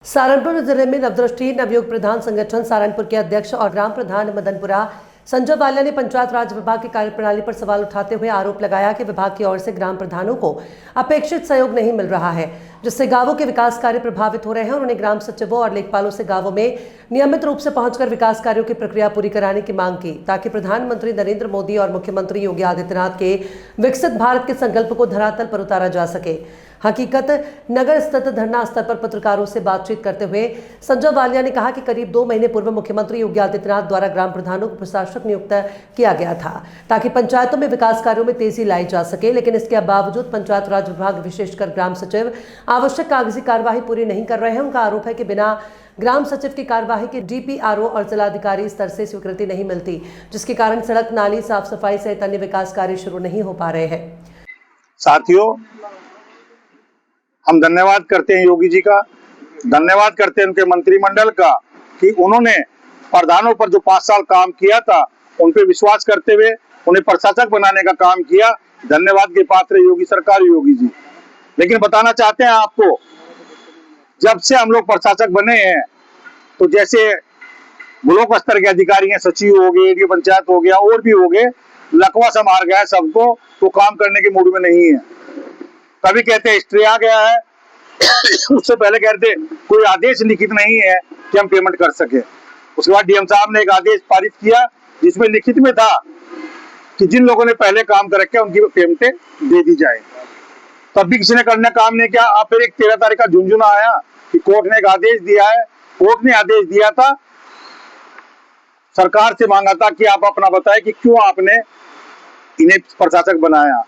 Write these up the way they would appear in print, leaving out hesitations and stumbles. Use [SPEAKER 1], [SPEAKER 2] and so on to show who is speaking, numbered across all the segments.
[SPEAKER 1] सहारनपुर जिले में नवदृष्टि नवयुग प्रधान संगठन सहारनपुर के अध्यक्ष और ग्राम प्रधान मदनपुरा संजय वालिया ने पंचायत राज विभाग की कार्यप्रणाली पर सवाल उठाते हुए आरोप लगाया कि विभाग की ओर से ग्राम प्रधानों को अपेक्षित सहयोग नहीं मिल रहा है, जिससे गांवों के विकास कार्य प्रभावित हो रहे हैं। उन्होंने ग्राम सचिवों और लेखपालों से गांवों में नियमित रूप से पहुंचकर विकास कार्यों की प्रक्रिया पूरी कराने की मांग की, ताकि प्रधानमंत्री नरेंद्र मोदी और मुख्यमंत्री योगी आदित्यनाथ के विकसित भारत के संकल्प को धरातल पर उतारा जा सके। हकीकत नगर स्थित धरना स्थल पर पत्रकारों से बातचीत करते हुए संजय वालिया ने कहा कि करीब 2 महीने पूर्व मुख्यमंत्री योगी आदित्यनाथ द्वारा ग्राम प्रधानों को प्रशासक नियुक्त किया गया था, ताकि पंचायतों में विकास कार्यों में तेजी लाई जा सके। लेकिन इसके बावजूद पंचायत राज विभाग विशेषकर ग्राम सचिव आवश्यक कागजी कार्यवाही पूरी नहीं कर रहे हैं। उनका आरोप है कि बिना ग्राम सचिव की कार्यवाही के डीपीआरओ और जिलाधिकारी स्तर से स्वीकृति नहीं मिलती, जिसके कारण सड़क, नाली, साफ सफाई सहित अन्य विकास कार्य शुरू नहीं हो पा रहे हैं।
[SPEAKER 2] साथियों, हम धन्यवाद करते हैं योगी जी का, धन्यवाद करते हैं उनके मंत्रिमंडल का कि उन्होंने प्रधानों पर जो 5 साल काम किया था उन पे विश्वास करते हुए उन्हें प्रशासक बनाने का काम किया। धन्यवाद के पात्र योगी सरकार, योगी जी। लेकिन बताना चाहते हैं आपको, जब से हम लोग प्रशासक बने हैं तो जैसे ब्लॉक स्तर के अधिकारी हैं, सचिव हो गए, एडीओ पंचायत हो गया और भी हो गए, लकवा सा मार गया है सबको, तो काम करने के मूड में नहीं है। कभी कहते हिस्ट्री आ गया है, उससे पहले कहते कोई आदेश लिखित नहीं है कि हम पेमेंट कर सके। उसके बाद डीएम साहब ने एक आदेश पारित किया जिसमें लिखित में था कि जिन लोगों ने पहले काम कर रखे उनकी पेमेंटें दे दी जाए। तब भी किसी ने करने काम नहीं किया। अब फिर एक 13 तारीख का झुंझुना आया कि कोर्ट ने एक आदेश दिया है। कोर्ट ने आदेश दिया था, सरकार से मांगा था कि आप अपना बताएं कि क्यों आपने इन्हें प्रशासक बनाया।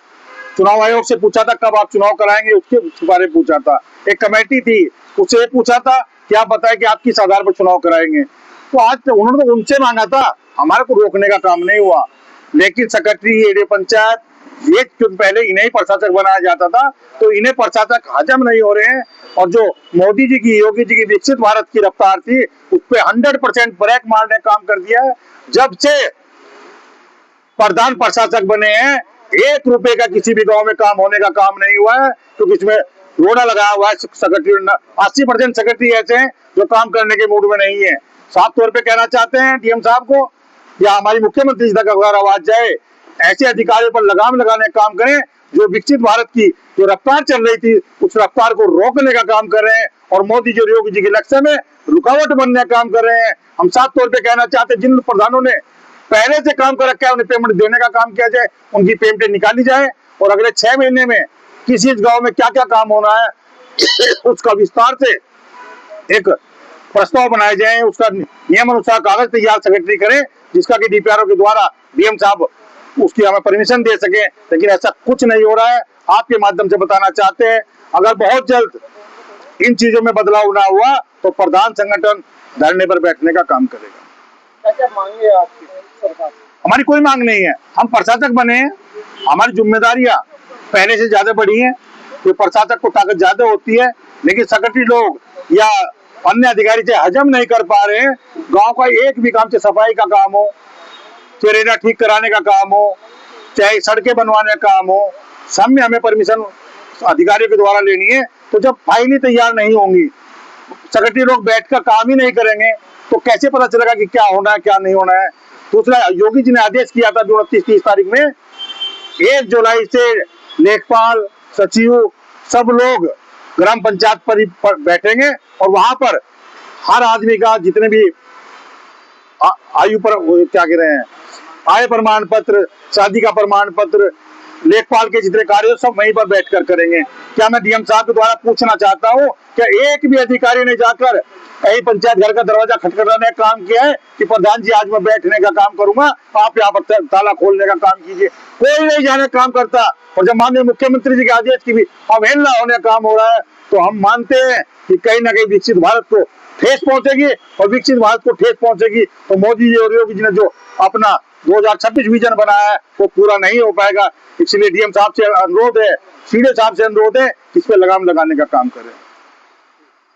[SPEAKER 2] चुनाव आयोग से पूछा था कब आप चुनाव कराएंगे, उसके बारे में पूछा था। एक कमेटी थी, उससे पूछा था कि आप बताएं कि आप किस आधार पर चुनाव कराएंगे। तो आज तो उन्होंने तो उनसे मांगा था, हमारे को रोकने का काम नहीं हुआ। लेकिन सेक्रेटरी, एडीओ पंचायत, ये क्योंकि पहले इन्हें ही प्रशासक बनाया जाता था, तो इन्हें प्रशासक हजम नहीं हो रहे हैं। और जो मोदी जी की, योगी जी की विकसित भारत की रफ्तार थी, उस पर 100% ब्रेक मारने का काम कर दिया है। जब से प्रधान प्रशासक बने हैं, 1 रुपए का किसी भी गांव में काम होने का काम नहीं हुआ है, क्योंकि इसमें रोड़ा लगाया हुआ है। सेक्रेटरी 80% सेक्रेटरी ऐसे हैं जो काम करने के मूड में नहीं है। साफ तौर पे कहना चाहते हैं डीएम साहब को, या हमारी मुख्यमंत्री जी तक अगर आवाज जाए, ऐसे अधिकारियों पर लगाम लगाने का काम करें जो विकसित भारत की जो रफ्तार चल रही थी उस रफ्तार को रोकने का काम कर रहे हैं और मोदी जी और योगी जी के लक्ष्य में रुकावट बनने का काम कर रहे हैं। हम साफ तौर पर कहना चाहते हैं, जिन प्रधानों ने पहले से काम कर रखा है उन्हें पेमेंट देने का काम किया जाए, उनकी पेमेंटें निकाली जाए और अगले 6 महीने में किसी गांव में क्या क्या काम होना है उसका विस्तार से एक प्रस्ताव बनाए जाए, उसका नियम अनुसार कागज तैयार सेक्रेटरी करें, जिसका कि डीपीआरओ के द्वारा डीएम साहब उसकी हमें परमिशन दे सके। लेकिन ऐसा कुछ नहीं हो रहा है। आपके माध्यम से बताना चाहते हैं, अगर बहुत जल्द इन चीजों में बदलाव ना हुआ तो प्रधान संगठन धरने पर बैठने का काम करेगा।
[SPEAKER 3] क्या मांगे आपकी सरकार?
[SPEAKER 2] हमारी कोई मांग नहीं है, हम प्रशासक बने हैं, हमारी जिम्मेदारियां पहले से ज्यादा बढ़ी हैं। तो प्रशासक को ताकत ज्यादा होती है, लेकिन सेक्रेटरी लोग या अन्य अधिकारी से हजम नहीं कर पा रहे हैं। गांव का एक भी काम, चाहे सफाई का काम हो, चेरेना ठीक कराने का काम हो, चाहे सड़कें बनवाने का काम हो, सब में हमें परमिशन अधिकारियों के द्वारा लेनी है। तो जब फाइलें तैयार नहीं होंगी, सेक्रेटरी लोग बैठकर काम ही नहीं करेंगे, तो कैसे पता चलेगा कि क्या होना है क्या नहीं होना है। दूसरा, योगी जी ने आदेश किया था 29-30 तारीख में, 1 जुलाई से लेखपाल, सचिव सब लोग ग्राम पंचायत पर बैठेंगे और वहां पर हर आदमी का जितने भी आयु पर क्या कह रहे हैं, आय प्रमाण पत्र, शादी का प्रमाण पत्र, लेखपाल के जितने कार्य सब वहीं पर बैठकर करेंगे। क्या मैं डीएम साहब के द्वारा पूछना चाहता हूँ, क्या एक भी अधिकारी ने जाकर कहीं पंचायत घर का दरवाजा खटखटाने का काम किया है कि प्रधान जी आज मैं बैठने का काम करूंगा, आप यहाँ पर ताला खोलने का काम कीजिए? कोई नहीं जाने काम करता। और जब माननीय मुख्यमंत्री जी के आदेश की भी अवहेलना होने का काम हो रहा है, तो हम मानते हैं कि कहीं ना कहीं विकसित भारत को ठेस पहुंचेगी। और विकसित भारत को ठेस पहुंचेगी तो मोदी जी और योगी जी ने जो अपना 2026 विजन बनाया है वो पूरा नहीं हो पाएगा। इसलिए डीएम साहब से अनुरोध है, सीडीओ साहब से अनुरोध है, इस पे लगाम लगाने का काम करें।